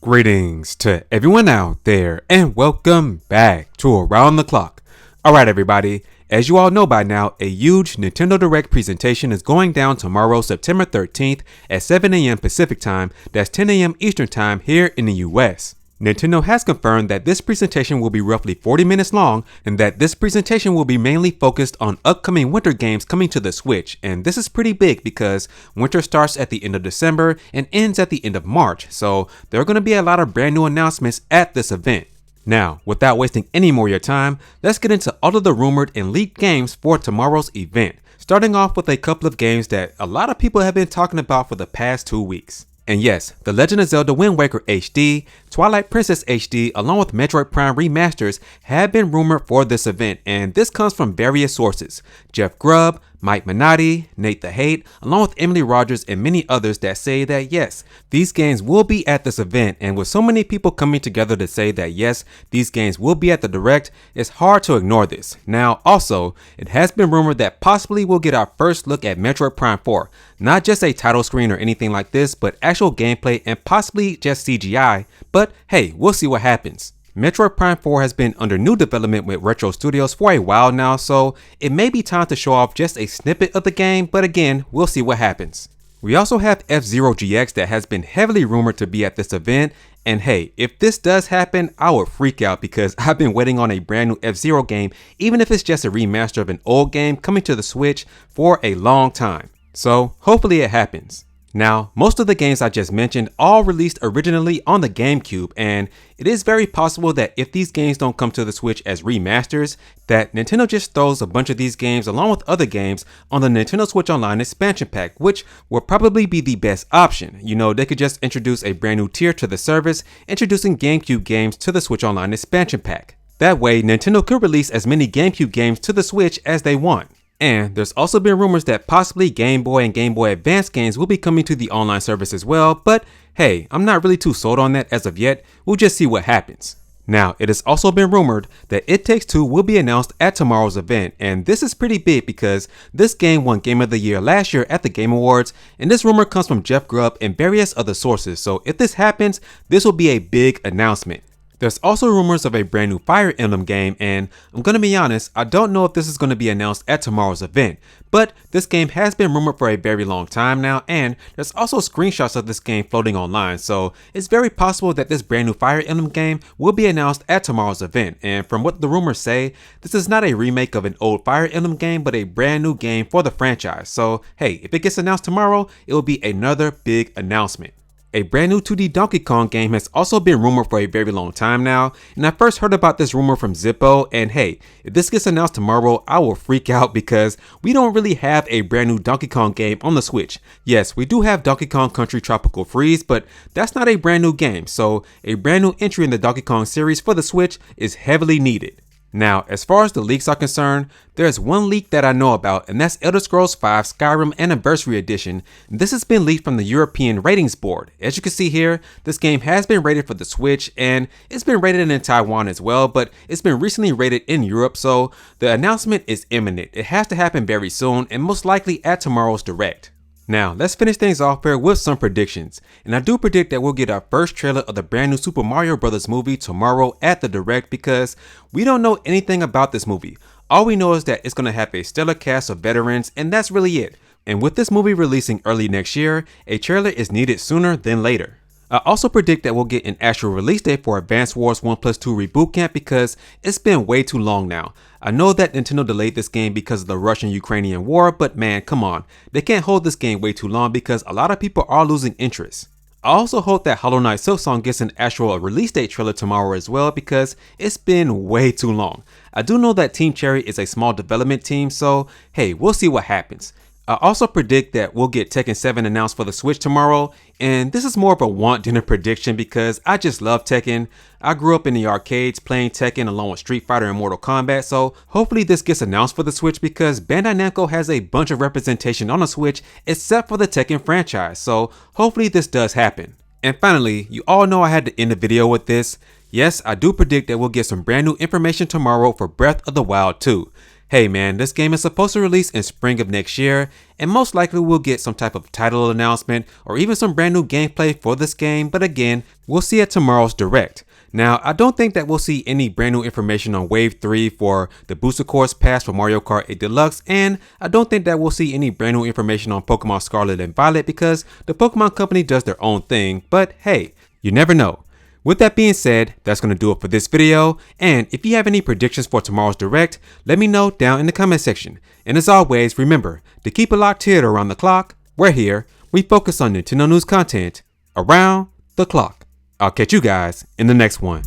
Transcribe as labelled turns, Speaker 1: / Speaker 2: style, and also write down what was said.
Speaker 1: Greetings to everyone out there and welcome back to Around the Clock. Alright everybody, as you all know by now, a huge Nintendo Direct presentation is going down tomorrow, September 13th at 7 AM Pacific Time, that's 10 AM Eastern Time here in the US. Nintendo has confirmed that this presentation will be roughly 40 minutes long and that this presentation will be mainly focused on upcoming winter games coming to the Switch, and this is pretty big because winter starts at the end of December and ends at the end of March, so there are going to be a lot of brand new announcements at this event. Now, without wasting any more of your time, let's get into all of the rumored and leaked games for tomorrow's event, starting off with a couple of games that a lot of people have been talking about for the past 2 weeks. And yes, The Legend of Zelda Wind Waker HD, Twilight Princess HD, along with Metroid Prime remasters have been rumored for this event, and this comes from various sources. Jeff Grubb, Mike Minotti, Nate the Hate, along with Emily Rogers and many others that say that yes, these games will be at this event, and with so many people coming together to say that yes, these games will be at the Direct, it's hard to ignore this. Now also, it has been rumored that possibly we'll get our first look at Metroid Prime 4, not just a title screen or anything like this, but actual gameplay and possibly just CGI, but hey, we'll see what happens. Metroid Prime 4 has been under new development with Retro Studios for a while now, so it may be time to show off just a snippet of the game, but again, we'll see what happens. We also have F-Zero GX that has been heavily rumored to be at this event, and hey, if this does happen, I would freak out because I've been waiting on a brand new F-Zero game, even if it's just a remaster of an old game coming to the Switch for a long time. So hopefully it happens. Now, most of the games I just mentioned all released originally on the GameCube, and it is very possible that if these games don't come to the Switch as remasters, that Nintendo just throws a bunch of these games along with other games on the Nintendo Switch Online expansion pack, which will probably be the best option. You know, they could just introduce a brand new tier to the service, introducing GameCube games to the Switch Online expansion pack. That way, Nintendo could release as many GameCube games to the Switch as they want. And there's also been rumors that possibly Game Boy and Game Boy Advance games will be coming to the online service as well, but hey, I'm not really too sold on that as of yet. We'll just see what happens. Now, it has also been rumored that It Takes Two will be announced at tomorrow's event, and this is pretty big because this game won Game of the Year last year at the Game Awards, and this rumor comes from Jeff Grubb and various other sources, so if this happens, this will be a big announcement. There's also rumors of a brand new Fire Emblem game, and I'm gonna be honest, I don't know if this is gonna be announced at tomorrow's event, but this game has been rumored for a very long time now, and there's also screenshots of this game floating online, so it's very possible that this brand new Fire Emblem game will be announced at tomorrow's event. And from what the rumors say, this is not a remake of an old Fire Emblem game, but a brand new game for the franchise. So hey, if it gets announced tomorrow, it will be another big announcement. A brand new 2D Donkey Kong game has also been rumored for a very long time now, and I first heard about this rumor from Zippo, and hey, if this gets announced tomorrow, I will freak out because we don't really have a brand new Donkey Kong game on the Switch. Yes, we do have Donkey Kong Country Tropical Freeze, but that's not a brand new game, so a brand new entry in the Donkey Kong series for the Switch is heavily needed. Now, as far as the leaks are concerned, there's one leak that I know about, and that's Elder Scrolls V Skyrim Anniversary Edition. This has been leaked from the European Ratings Board. As you can see here, this game has been rated for the Switch, and it's been rated in Taiwan as well, but it's been recently rated in Europe, so the announcement is imminent. It has to happen very soon, and most likely at tomorrow's Direct. Now, let's finish things off here with some predictions, and I do predict that we'll get our first trailer of the brand new Super Mario Bros. Movie tomorrow at the Direct because we don't know anything about this movie. All we know is that it's going to have a stellar cast of veterans, and that's really it. And with this movie releasing early next year, a trailer is needed sooner than later. I also predict that we'll get an actual release date for Advance Wars 1+2 Reboot Camp because it's been way too long now. I know that Nintendo delayed this game because of the Russian-Ukrainian war, but man, come on. They can't hold this game way too long because a lot of people are losing interest. I also hope that Hollow Knight Silksong gets an actual release date trailer tomorrow as well because it's been way too long. I do know that Team Cherry is a small development team, so hey, we'll see what happens. I also predict that we'll get Tekken 7 announced for the Switch tomorrow, and this is more of a want than a prediction because I just love Tekken. I grew up in the arcades playing Tekken along with Street Fighter and Mortal Kombat, so hopefully this gets announced for the Switch because Bandai Namco has a bunch of representation on the Switch except for the Tekken franchise, so hopefully this does happen. And finally, you all know I had to end the video with this. Yes, I do predict that we'll get some brand new information tomorrow for Breath of the Wild 2. Hey man, this game is supposed to release in spring of next year, and most likely we'll get some type of title announcement or even some brand new gameplay for this game, but again, we'll see at tomorrow's Direct. Now, I don't think that we'll see any brand new information on Wave 3 for the Booster Course Pass for Mario Kart 8 Deluxe, and I don't think that we'll see any brand new information on Pokemon Scarlet and Violet because the Pokemon Company does their own thing, but hey, you never know. With that being said, that's going to do it for this video, and if you have any predictions for tomorrow's Direct, let me know down in the comment section. And as always, remember to keep it locked here to Around the Clock. We're here, we focus on Nintendo news content around the clock. I'll catch you guys in the next one.